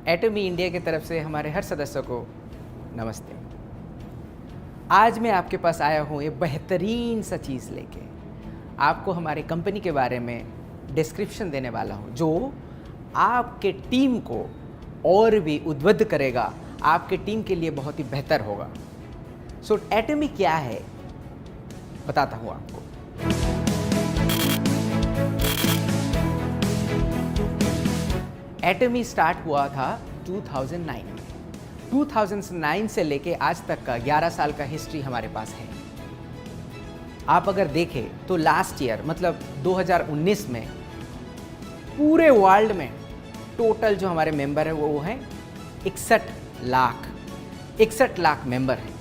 एटमी India की तरफ से हमारे हर सदस्यों को नमस्ते। आज मैं आपके पास आया हूँ ये बेहतरीन सा चीज़ लेके आपको हमारे कंपनी के बारे में डिस्क्रिप्शन देने वाला हूँ, जो आपके टीम को और भी उद्बुद्ध करेगा, आपके टीम के लिए बहुत ही बेहतर होगा। सो एटमी क्या है बताता हूँ आपको। एटमी स्टार्ट हुआ था 2009 में। 2009 से लेके आज तक का 11 साल का हिस्ट्री हमारे पास है। आप अगर देखें तो लास्ट ईयर मतलब 2019 में पूरे वर्ल्ड में टोटल जो हमारे मेंबर है वो हैं 61 लाख मेंबर हैं।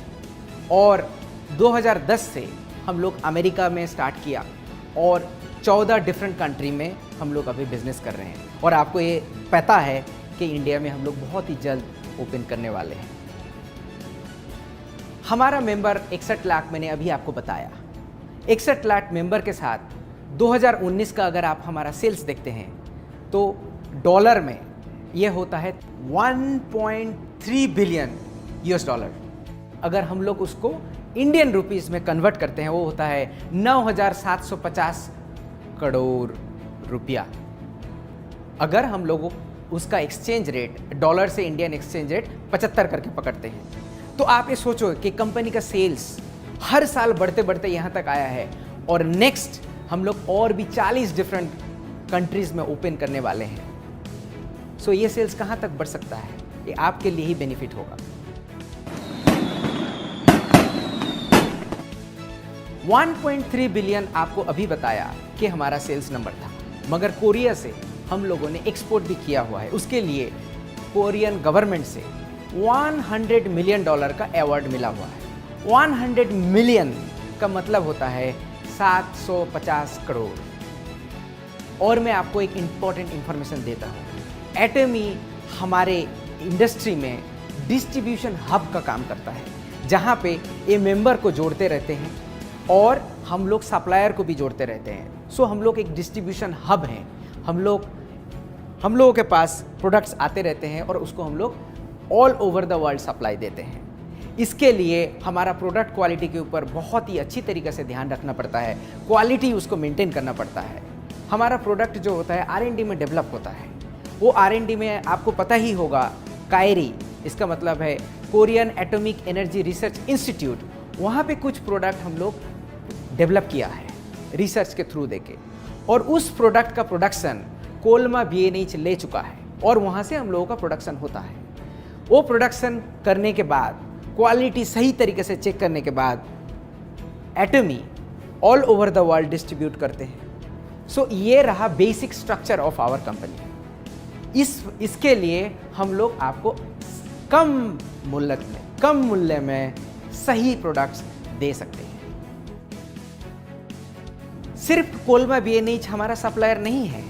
और 2010 से हम लोग अमेरिका में स्टार्ट किया और 14 डिफरेंट कंट्री में हम लोग अभी बिजनेस कर रहे हैं। और आपको ये पता है कि इंडिया में हम लोग बहुत ही जल्द ओपन करने वाले हैं। हमारा मेंबर 61 लाख मैंने अभी आपको बताया। 61 लाख मेंबर के साथ 2019 का अगर आप हमारा सेल्स देखते हैं तो डॉलर में ये होता है 1.3 बिलियन यूएस डॉलर। अगर हम लोग उसको इंडियन रुपीस में कन्वर्ट करते हैं वो होता है 9,750 करोड़ रुपया। अगर हम लोग उसका एक्सचेंज रेट डॉलर से इंडियन एक्सचेंज रेट 75 करके पकड़ते हैं तो आप ये सोचो कि कंपनी का सेल्स हर साल बढ़ते बढ़ते यहाँ तक आया है। और नेक्स्ट हम लोग और भी 40 डिफरेंट कंट्रीज में ओपन करने वाले हैं। सो ये सेल्स कहाँ तक बढ़ सकता है, ये आपके लिए ही बेनिफिट होगा। 1.3 बिलियन आपको अभी बताया कि हमारा सेल्स नंबर था, मगर कोरिया से हम लोगों ने एक्सपोर्ट भी किया हुआ है। उसके लिए कोरियन गवर्नमेंट से $100 मिलियन का अवार्ड मिला हुआ है। 100 मिलियन का मतलब होता है 750 करोड़। और मैं आपको एक इम्पॉर्टेंट इंफॉर्मेशन देता हूँ। एटमी हमारे इंडस्ट्री में डिस्ट्रीब्यूशन हब का काम करता है, जहाँ पे ये मेंबर को जोड़ते रहते हैं और हम लोग सप्लायर को भी जोड़ते रहते हैं। सो हम लोग एक डिस्ट्रीब्यूशन हब हैं। हम लोगों के पास प्रोडक्ट्स आते रहते हैं और उसको हम लोग all over the world supply देते हैं। इसके लिए हमारा प्रोडक्ट क्वालिटी के ऊपर बहुत ही अच्छी तरीके से ध्यान रखना पड़ता है, क्वालिटी उसको मेंटेन करना पड़ता है। हमारा प्रोडक्ट जो होता है R&D में डेवलप होता है। वो R&D में आपको पता ही होगा, कायरी इसका मतलब है Korean atomic energy research institute. वहाँ पे कुछ प्रोडक्ट हम लोग डेवलप किया है रिसर्च के थ्रू देके, और उस प्रोडक्ट का प्रोडक्शन कोलमा BNH ले चुका है और वहाँ से हम लोगों का प्रोडक्शन होता है। वो प्रोडक्शन करने के बाद क्वालिटी सही तरीके से चेक करने के बाद एटमी all over the world distribute करते हैं। सो ये रहा basic structure of our company. इसके लिए हम लोग आपको कम मूल्य में सही प्रोडक्ट्स दे सकते हैं। सिर्फ कोलमा BNH हमारा सप्लायर नहीं है।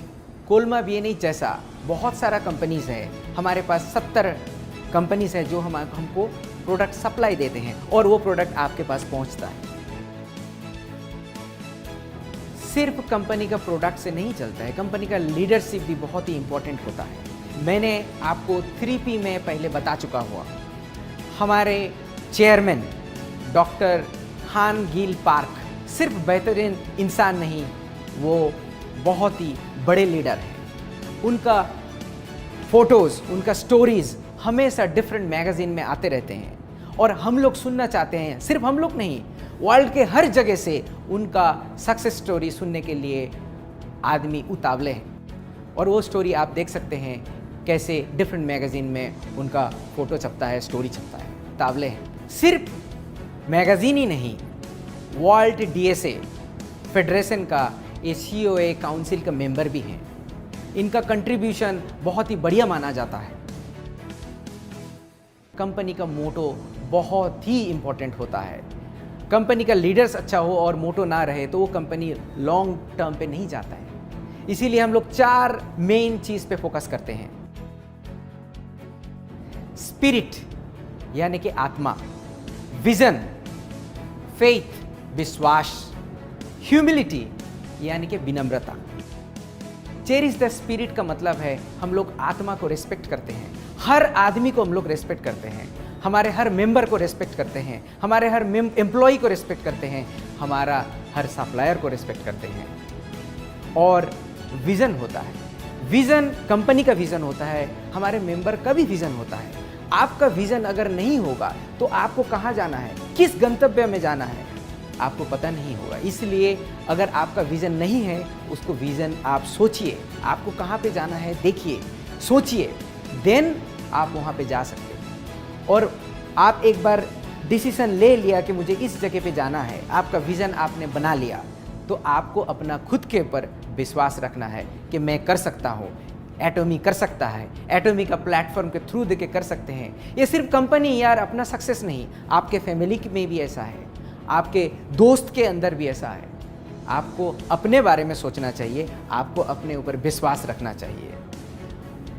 कोलमा BNH जैसा बहुत सारा कंपनीज है। हमारे पास 70 कंपनीज है जो हमको प्रोडक्ट सप्लाई देते हैं और वो प्रोडक्ट आपके पास पहुंचता है। सिर्फ कंपनी का प्रोडक्ट से नहीं चलता है, कंपनी का लीडरशिप भी बहुत ही इंपॉर्टेंट होता है। मैंने आपको 3P में पहले बता चुका हुआ। हमारे चेयरमैन डॉक्टर हान गिल पार्क सिर्फ बेहतरीन इंसान नहीं, वो बहुत ही बड़े लीडर हैं। उनका फोटोज़, उनका स्टोरीज़ हमेशा डिफरेंट मैगज़ीन में आते रहते हैं और हम लोग सुनना चाहते हैं। सिर्फ हम लोग नहीं, वर्ल्ड के हर जगह से उनका सक्सेस स्टोरी सुनने के लिए आदमी उतावले हैं। और वो स्टोरी आप देख सकते हैं कैसे डिफरेंट मैगज़ीन में उनका फ़ोटो छपता है, स्टोरी छपता है, उतावले हैं। सिर्फ मैगज़ीन ही नहीं, वर्ल्ड DSA फेडरेशन का COA काउंसिल का मेंबर भी हैं। इनका कंट्रीब्यूशन बहुत ही बढ़िया माना जाता है। कंपनी का मोटो बहुत ही इम्पोर्टेंट होता है। कंपनी का लीडर्स अच्छा हो और मोटो ना रहे तो वो कंपनी लॉन्ग टर्म पे नहीं जाता है। इसीलिए हम लोग 4 मेन चीज़ पे फोकस करते हैं। स्पिरिट यानी कि आत्मा, विजन, फेथ विश्वास, ह्यूमिलिटी यानी कि विनम्रता। चेरिश द स्पिरिट का मतलब है हम लोग आत्मा को रिस्पेक्ट करते हैं, हर आदमी को हम लोग रेस्पेक्ट करते हैं, हमारे हर मेंबर को रेस्पेक्ट करते हैं, हमारे हर एम्प्लॉय को रेस्पेक्ट करते हैं, हमारा हर सप्लायर को रेस्पेक्ट करते हैं। और विज़न होता है, विज़न कंपनी का विज़न होता है, हमारे मेंबर का भी विज़न होता है। आपका विज़न अगर नहीं होगा तो आपको कहाँ जाना है, किस गंतव्य में जाना है, आपको पता नहीं होगा। इसलिए अगर आपका विज़न नहीं है, उसको विज़न आप सोचिए, आपको कहाँ पे जाना है देखिए, सोचिए, देन आप वहाँ पे जा सकते हैं। और आप एक बार डिसीजन ले लिया कि मुझे इस जगह पे जाना है, आपका विज़न आपने बना लिया, तो आपको अपना खुद के ऊपर विश्वास रखना है कि मैं कर सकता हूँ। एटॉमी कर सकता है, एटॉमी का प्लेटफॉर्म के थ्रू देके कर सकते हैं। ये सिर्फ कंपनी यार अपना सक्सेस नहीं, आपके फैमिली में भी ऐसा है, आपके दोस्त के अंदर भी ऐसा है। आपको अपने बारे में सोचना चाहिए, आपको अपने ऊपर विश्वास रखना चाहिए।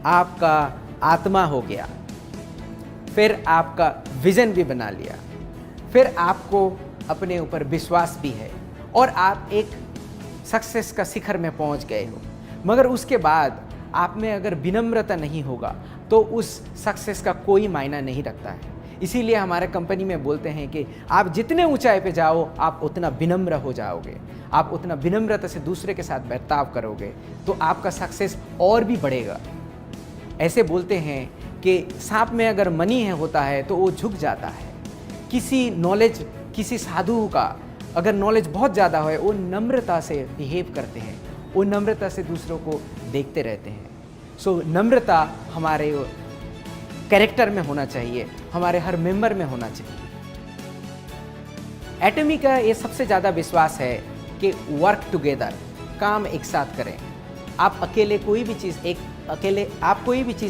आपका आत्मा हो गया, फिर आपका विज़न भी बना लिया, फिर आपको अपने ऊपर विश्वास भी है और आप एक सक्सेस का शिखर में पहुंच गए हो। मगर उसके बाद आप में अगर विनम्रता नहीं होगा तो उस सक्सेस का कोई मायना नहीं रखता है। इसीलिए हमारे कंपनी में बोलते हैं कि आप जितने ऊंचाई पे जाओ आप उतना विनम्र हो जाओगे, आप उतना विनम्रता से दूसरे के साथ बर्ताव करोगे तो आपका सक्सेस और भी बढ़ेगा। ऐसे बोलते हैं कि सांप में अगर मनी होता है तो वो झुक जाता है। किसी साधु का अगर नॉलेज बहुत ज़्यादा है, वो नम्रता से बिहेव करते हैं, वो नम्रता से दूसरों को देखते रहते हैं। सो नम्रता हमारे कैरेक्टर में होना चाहिए, हमारे हर मेंबर में होना चाहिए। एटॉमी का ये सबसे ज़्यादा विश्वास है कि वर्क टुगेदर, काम एक साथ करें। आप अकेले कोई भी चीज़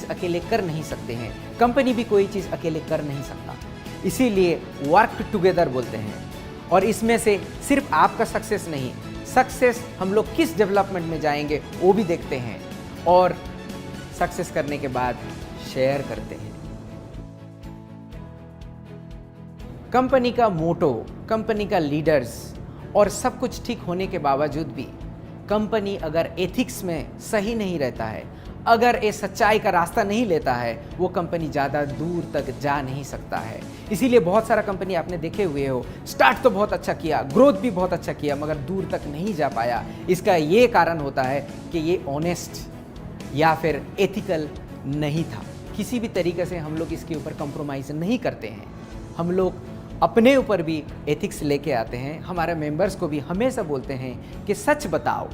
अकेले कर नहीं सकते हैं, कंपनी भी कोई चीज़ अकेले कर नहीं सकता। इसीलिए वर्क टुगेदर बोलते हैं। और इसमें से सिर्फ आपका सक्सेस नहीं, सक्सेस हम लोग किस डेवलपमेंट में जाएंगे वो भी देखते हैं और सक्सेस करने के बाद शेयर करते हैं। कंपनी का मोटो, कंपनी का लीडर्स और सब कुछ ठीक होने के बावजूद भी कंपनी अगर एथिक्स में सही नहीं रहता है, अगर ये सच्चाई का रास्ता नहीं लेता है, वो कंपनी ज़्यादा दूर तक जा नहीं सकता है। इसीलिए बहुत सारा कंपनी आपने देखे हुए हो, स्टार्ट तो बहुत अच्छा किया, ग्रोथ भी बहुत अच्छा किया, मगर दूर तक नहीं जा पाया। इसका ये कारण होता है कि ये ऑनेस्ट या फिर एथिकल नहीं था। किसी भी तरीके से हम लोग इसके ऊपर कॉम्प्रोमाइज़ नहीं करते हैं, हम लोग अपने ऊपर भी एथिक्स लेके आते हैं। हमारे मेंबर्स को भी हमेशा बोलते हैं कि सच बताओ।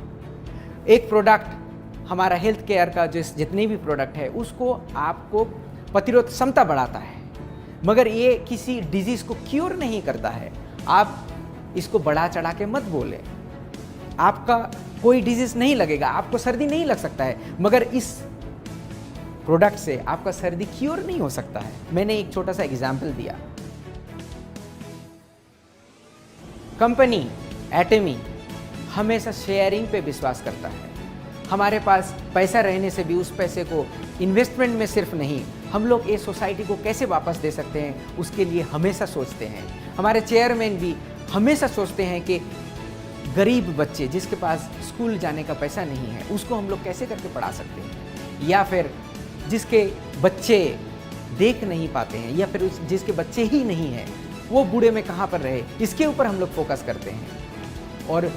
एक प्रोडक्ट, हमारा हेल्थ केयर का जितने भी प्रोडक्ट है, उसको आपको प्रतिरोध क्षमता बढ़ाता है, मगर ये किसी डिजीज़ को क्योर नहीं करता है। आप इसको बढ़ा चढ़ा के मत बोलें। आपका कोई डिजीज़ नहीं लगेगा, आपको सर्दी नहीं लग सकता है, मगर इस प्रोडक्ट से आपका सर्दी क्योर नहीं हो सकता है। मैंने एक छोटा सा एग्जाम्पल दिया। कंपनी एटॉमी हमेशा शेयरिंग पे विश्वास करता है। हमारे पास पैसा रहने से भी उस पैसे को इन्वेस्टमेंट में सिर्फ नहीं, हम लोग ये सोसाइटी को कैसे वापस दे सकते हैं, उसके लिए हमेशा सोचते हैं। हमारे चेयरमैन भी हमेशा सोचते हैं कि गरीब बच्चे जिसके पास स्कूल जाने का पैसा नहीं है, उसको हम लोग कैसे करके पढ़ा सकते हैं, या फिर जिसके बच्चे देख नहीं पाते हैं, या फिर जिसके बच्चे ही नहीं हैं, वो बूढ़े में कहाँ पर रहे, इसके ऊपर हम लोग फोकस करते हैं। और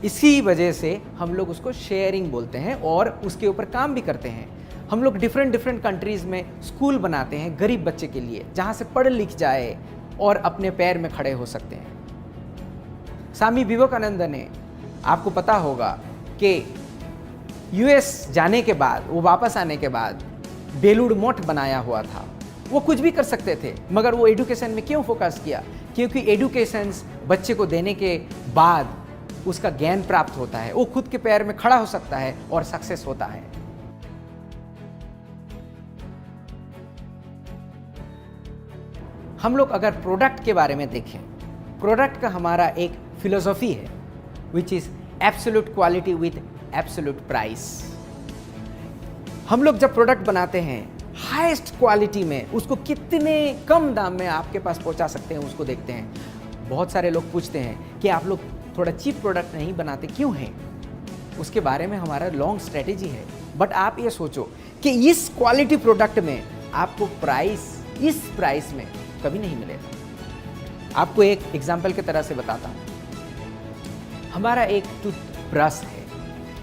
इसी वजह से हम लोग उसको शेयरिंग बोलते हैं और उसके ऊपर काम भी करते हैं। हम लोग डिफरेंट कंट्रीज़ में स्कूल बनाते हैं गरीब बच्चे के लिए, जहाँ से पढ़ लिख जाए और अपने पैर में खड़े हो सकते हैं। स्वामी विवेकानंद ने, आपको पता होगा कि यूएस जाने के बाद, वो वापस आने के बाद बेलूर मठ बनाया हुआ था। वो कुछ भी कर सकते थे, मगर वो एडुकेशन में क्यों फोकस किया? क्योंकि एडुकेशन बच्चे को देने के बाद उसका ज्ञान प्राप्त होता है, वो खुद के पैर में खड़ा हो सकता है और सक्सेस होता है। हम लोग अगर प्रोडक्ट के बारे में देखें, प्रोडक्ट का हमारा एक फिलोसॉफी है which is absolute quality with absolute price. हम लोग जब प्रोडक्ट बनाते हैं, हाईएस्ट क्वालिटी में उसको कितने कम दाम में आपके पास पहुंचा सकते हैं, उसको देखते हैं। बहुत सारे लोग पूछते हैं कि आप लोग थोड़ा चीप प्रोडक्ट नहीं बनाते क्यों हैं? उसके बारे में हमारा लॉन्ग स्ट्रेटेजी है। बट आप ये सोचो कि इस क्वालिटी प्रोडक्ट में आपको इस प्राइस में कभी नहीं मिलेगा। आपको एक एग्जाम्पल की तरह से बताता हूँ। हमारा एक टूथब्रश है।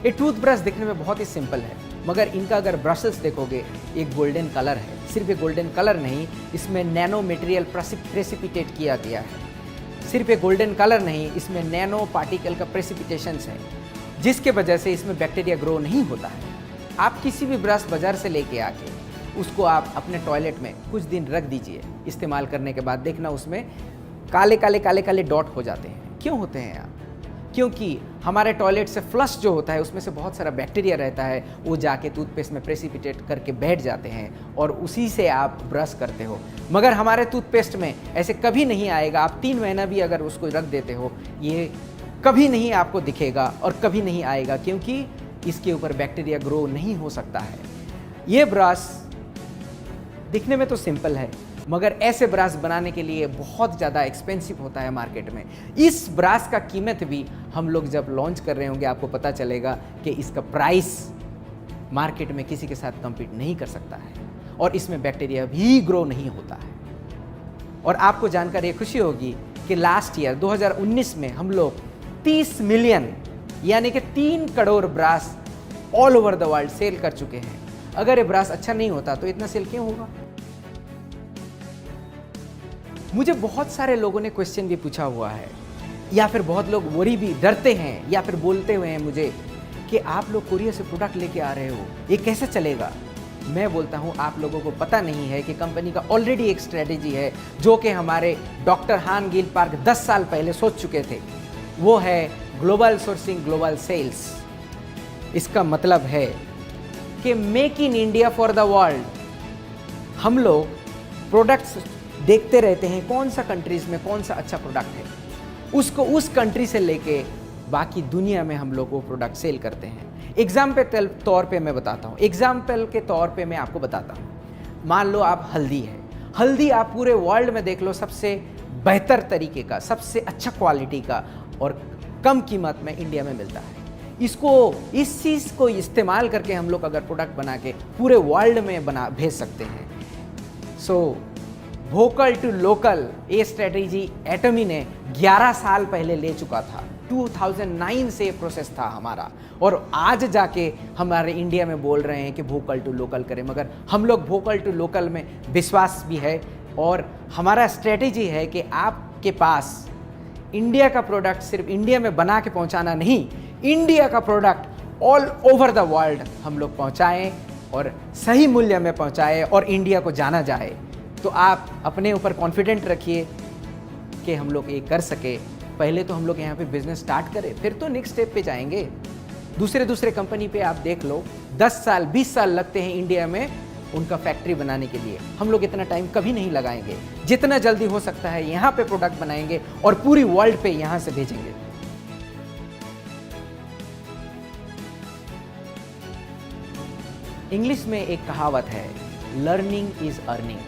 ये टूथब्रश दिखने में बहुत ही सिंपल है, मगर इनका अगर ब्रशेस देखोगे, एक गोल्डन कलर है। सिर्फ एक गोल्डन कलर नहीं, इसमें नैनो मटेरियल प्रेसिपिटेट किया गया है। सिर्फ एक गोल्डन कलर नहीं, इसमें नैनो पार्टिकल का प्रेसिपिटेशंस है, जिसके वजह से इसमें बैक्टीरिया ग्रो नहीं होता है। आप किसी भी ब्रश बाजार से लेके आके उसको आप अपने टॉयलेट में कुछ दिन रख दीजिए। इस्तेमाल करने के बाद देखना उसमें काले काले डॉट हो जाते हैं। क्यों होते हैं आप? क्योंकि हमारे टॉयलेट से फ्लश जो होता है उसमें से बहुत सारा बैक्टीरिया रहता है, वो जाके टूथपेस्ट में प्रेसिपिटेट करके बैठ जाते हैं और उसी से आप ब्रश करते हो। मगर हमारे टूथपेस्ट में ऐसे कभी नहीं आएगा। आप 3 महीना भी अगर उसको रख देते हो, ये कभी नहीं आपको दिखेगा और कभी नहीं आएगा, क्योंकि इसके ऊपर बैक्टीरिया ग्रो नहीं हो सकता है। ये ब्रश दिखने में तो सिंपल है, मगर ऐसे ब्रश बनाने के लिए बहुत ज़्यादा एक्सपेंसिव होता है मार्केट में। इस ब्रश का कीमत भी हम लोग जब लॉन्च कर रहे होंगे आपको पता चलेगा कि इसका प्राइस मार्केट में किसी के साथ कम्पीट नहीं कर सकता है और इसमें बैक्टीरिया भी ग्रो नहीं होता है। और आपको जानकर ये खुशी होगी कि लास्ट ईयर 2019 में हम लोग 30 मिलियन यानी कि 3 crore brush all over the world sell कर चुके हैं। अगर ये ब्रश अच्छा नहीं होता तो इतना सेल क्यों होगा? मुझे बहुत सारे लोगों ने क्वेश्चन भी पूछा हुआ है, या फिर बहुत लोग वरी भी डरते हैं या फिर बोलते हुए हैं मुझे कि आप लोग कोरिया से प्रोडक्ट लेके आ रहे हो, ये कैसे चलेगा? मैं बोलता हूँ आप लोगों को पता नहीं है कि कंपनी का ऑलरेडी एक स्ट्रेटेजी है जो कि हमारे डॉक्टर हान गिल पार्क 10 साल पहले सोच चुके थे। वो है ग्लोबल सोर्सिंग ग्लोबल सेल्स। इसका मतलब है कि make in India for the world. हम लोग प्रोडक्ट्स देखते रहते हैं कौन सा कंट्रीज में कौन सा अच्छा प्रोडक्ट है, उसको उस कंट्री से लेके बाकी दुनिया में हम लोग वो प्रोडक्ट सेल करते हैं। एग्जाम्पल तौर पे मैं बताता हूँ, एग्जाम्पल के तौर पे मैं आपको बताता हूँ। मान लो आप हल्दी है, हल्दी आप पूरे वर्ल्ड में देख लो सबसे बेहतर तरीके का, सबसे अच्छा क्वालिटी का और कम कीमत में इंडिया में मिलता है। इस चीज़ को इस्तेमाल करके हम लोग अगर प्रोडक्ट बना के पूरे वर्ल्ड में भेज सकते हैं। सो वोकल टू लोकल ये स्ट्रेटेजी एटमी ने 11 साल पहले ले चुका था। 2009 से प्रोसेस था हमारा, और आज जाके हमारे इंडिया में बोल रहे हैं कि वोकल टू लोकल करें। मगर हम लोग वोकल टू लोकल में विश्वास भी है और हमारा स्ट्रेटेजी है कि आपके पास इंडिया का प्रोडक्ट सिर्फ इंडिया में बना के पहुंचाना नहीं, इंडिया का product all over the world हम लोग पहुंचाएं और सही मूल्य में पहुंचाएं और इंडिया को जाना जाए। तो आप अपने ऊपर कॉन्फिडेंट रखिए कि हम लोग ये कर सके। पहले तो हम लोग यहाँ पे बिजनेस स्टार्ट करें, फिर तो नेक्स्ट स्टेप पे जाएंगे। दूसरे कंपनी पे आप देख लो 10 साल 20 साल लगते हैं इंडिया में उनका फैक्ट्री बनाने के लिए। हम लोग इतना टाइम कभी नहीं लगाएंगे। जितना जल्दी हो सकता है यहाँ पे प्रोडक्ट बनाएंगे और पूरी वर्ल्ड पे यहाँ से भेजेंगे। इंग्लिश में एक कहावत है, लर्निंग इज अर्निंग।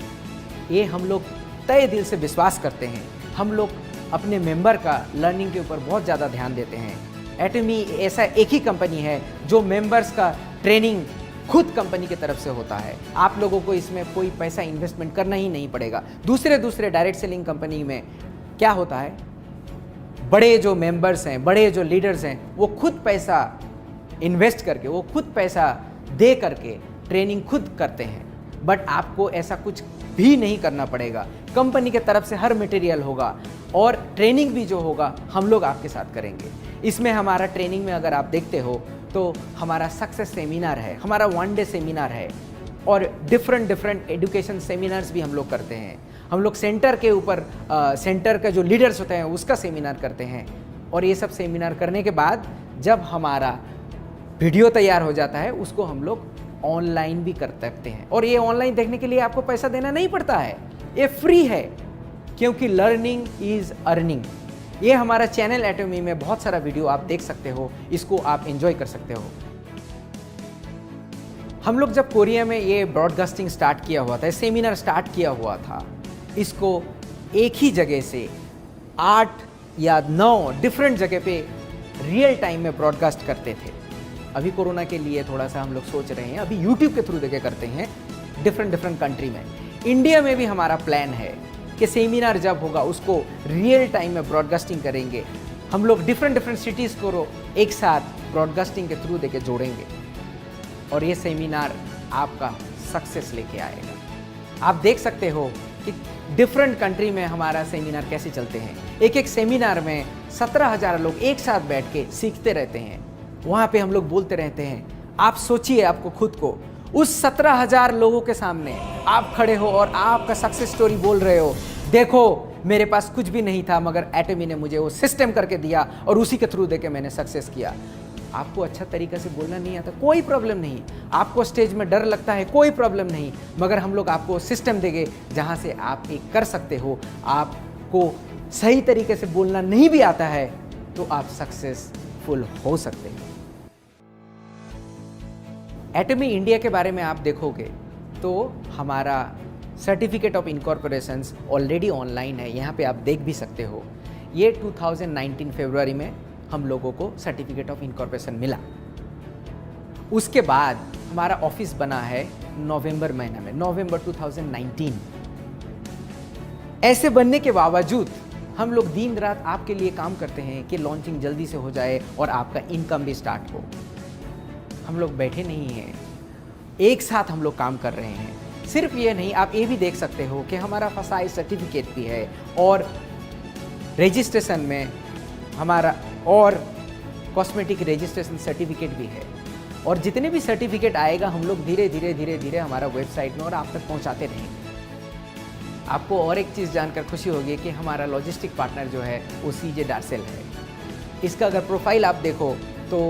ये हम लोग तय दिल से विश्वास करते हैं। हम लोग अपने मेंबर का लर्निंग के ऊपर बहुत ज़्यादा ध्यान देते हैं। एटमी ऐसा एक ही कंपनी है जो मेंबर्स का ट्रेनिंग खुद कंपनी की तरफ से होता है। आप लोगों को इसमें कोई पैसा इन्वेस्टमेंट करना ही नहीं पड़ेगा। दूसरे डायरेक्ट सेलिंग कंपनी में क्या होता है, बड़े जो मेंबर्स हैं, बड़े जो लीडर्स हैं, वो खुद पैसा इन्वेस्ट करके, वो खुद पैसा दे करके ट्रेनिंग खुद करते हैं। बट आपको ऐसा कुछ भी नहीं करना पड़ेगा। कंपनी के तरफ से हर मटेरियल होगा और ट्रेनिंग भी जो होगा हम लोग आपके साथ करेंगे। इसमें हमारा ट्रेनिंग में अगर आप देखते हो तो हमारा सक्सेस सेमिनार है, हमारा 1 डे सेमिनार है और डिफरेंट एजुकेशन सेमिनार्स भी हम लोग करते हैं। हम लोग सेंटर के ऊपर सेंटर का जो लीडर्स होते हैं उसका सेमिनार करते हैं। और ये सब सेमिनार करने के बाद जब हमारा वीडियो तैयार हो जाता है उसको हम लोग ऑनलाइन भी कर सकते हैं। और ये ऑनलाइन देखने के लिए आपको पैसा देना नहीं पड़ता है, ये फ्री है, क्योंकि लर्निंग इज अर्निंग। ये हमारा चैनल एटमी में बहुत सारा वीडियो आप देख सकते हो, इसको आप एंजॉय कर सकते हो। हम लोग जब कोरिया में ये ब्रॉडकास्टिंग स्टार्ट किया हुआ था, सेमिनार स्टार्ट किया हुआ था, इसको एक ही जगह से 8 या 9 डिफरेंट जगह पे रियल टाइम में ब्रॉडकास्ट करते थे। अभी कोरोना के लिए थोड़ा सा हम लोग सोच रहे हैं, अभी यूट्यूब के थ्रू देखे करते हैं। डिफरेंट डिफरेंट कंट्री में। इंडिया में भी हमारा प्लान है कि सेमिनार जब होगा उसको रियल टाइम में ब्रॉडकास्टिंग करेंगे। हम लोग डिफरेंट डिफरेंट सिटीज़ को एक साथ ब्रॉडकास्टिंग के थ्रू देके जोड़ेंगे और ये सेमिनार आपका सक्सेस लेके आएगा। आप देख सकते हो कि डिफरेंट कंट्री में हमारा सेमिनार कैसे चलते हैं। एक एक सेमिनार में 17,000 लोग एक साथ बैठ के सीखते रहते हैं। वहाँ पे हम लोग बोलते रहते हैं। आप सोचिए आपको खुद को उस 17,000 लोगों के सामने आप खड़े हो और आपका सक्सेस स्टोरी बोल रहे हो। देखो मेरे पास कुछ भी नहीं था मगर एटमी ने मुझे वो सिस्टम करके दिया और उसी के थ्रू देके मैंने सक्सेस किया। आपको अच्छा तरीका से बोलना नहीं आता, कोई प्रॉब्लम नहीं। आपको स्टेज में डर लगता है, कोई प्रॉब्लम नहीं, मगर हम लोग आपको सिस्टम देंगे जहाँ से आप एक कर सकते हो। आपको सही तरीके से बोलना नहीं भी आता है तो आप सक्सेसफुल हो सकते हैं। एटमी इंडिया के बारे में आप देखोगे तो हमारा सर्टिफिकेट ऑफ इनकॉर्पोरेशंस ऑलरेडी ऑनलाइन है, यहाँ पे आप देख भी सकते हो। ये 2019 फरवरी में हम लोगों को सर्टिफिकेट ऑफ इनकॉर्पोरेशन मिला। उसके बाद हमारा ऑफिस बना है नवंबर महीने में, नवंबर 2019। ऐसे बनने के बावजूद हम लोग दिन रात आपके लिए काम करते हैं कि लॉन्चिंग जल्दी से हो जाए और आपका इनकम भी स्टार्ट हो। हम लोग बैठे नहीं हैं, एक साथ हम लोग काम कर रहे हैं। सिर्फ ये नहीं, आप ये भी देख सकते हो कि हमारा फसाई सर्टिफिकेट भी है और रजिस्ट्रेशन में हमारा और कॉस्मेटिक रजिस्ट्रेशन सर्टिफिकेट भी है। और जितने भी सर्टिफिकेट आएगा हम लोग धीरे धीरे धीरे धीरे हमारा वेबसाइट में और आप तक पहुंचाते रहेंगे। आपको और एक चीज़ जानकर खुशी होगी कि हमारा लॉजिस्टिक पार्टनर जो है वो सीजे डार्सेल है। इसका अगर प्रोफाइल आप देखो तो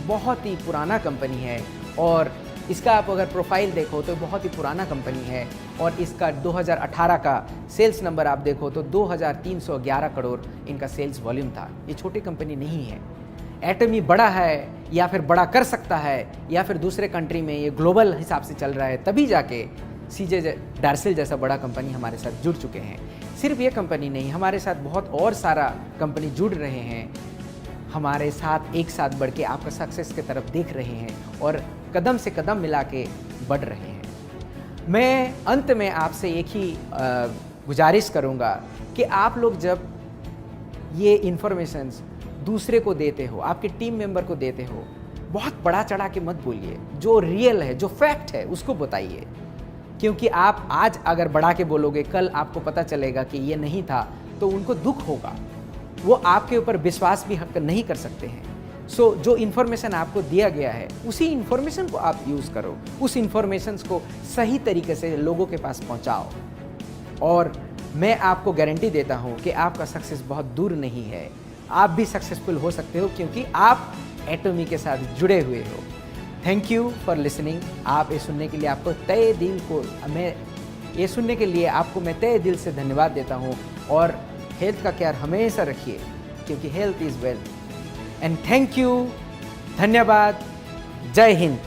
बहुत ही पुराना कंपनी है और इसका आप अगर प्रोफाइल देखो तो बहुत ही पुराना कंपनी है और इसका 2018 का सेल्स नंबर आप देखो तो 2311 करोड़ इनका सेल्स वॉल्यूम था। ये छोटी कंपनी नहीं है। एटमी बड़ा है या फिर बड़ा कर सकता है या फिर दूसरे कंट्री में ये ग्लोबल हिसाब से चल रहा है तभी जाके सीजे डार्सेल जैसा बड़ा कंपनी हमारे साथ जुड़ चुके हैं। सिर्फ ये कंपनी नहीं, हमारे साथ बहुत और सारा कंपनी जुड़ रहे हैं, हमारे साथ एक साथ बढ़ के आपका सक्सेस की तरफ देख रहे हैं और कदम से कदम मिला के बढ़ रहे हैं। मैं अंत में आपसे एक ही गुजारिश करूंगा कि आप लोग जब ये इन्फॉर्मेशंस दूसरे को देते हो, आपके टीम मेंबर को देते हो, बहुत बड़ा चढ़ा के मत बोलिए। जो रियल है, जो फैक्ट है उसको बताइए, क्योंकि आप आज अगर बढ़ा के बोलोगे कल आपको पता चलेगा कि ये नहीं था तो उनको दुख होगा, वो आपके ऊपर विश्वास भी नहीं कर सकते हैं। सो जो इन्फॉर्मेशन आपको दिया गया है उसी इन्फॉर्मेशन को आप यूज़ करो, उस इन्फॉर्मेशन को सही तरीके से लोगों के पास पहुंचाओ और मैं आपको गारंटी देता हूं कि आपका सक्सेस बहुत दूर नहीं है। आप भी सक्सेसफुल हो सकते हो क्योंकि आप एटमी के साथ जुड़े हुए हो। Thank you for listening. आप ये सुनने के लिए आपको तय दिल को मैं तय दिल से धन्यवाद देता हूँ और हेल्थ का ख्याल हमेशा रखिए क्योंकि health is wealth. And thank you, धन्यवाद, जय हिंद।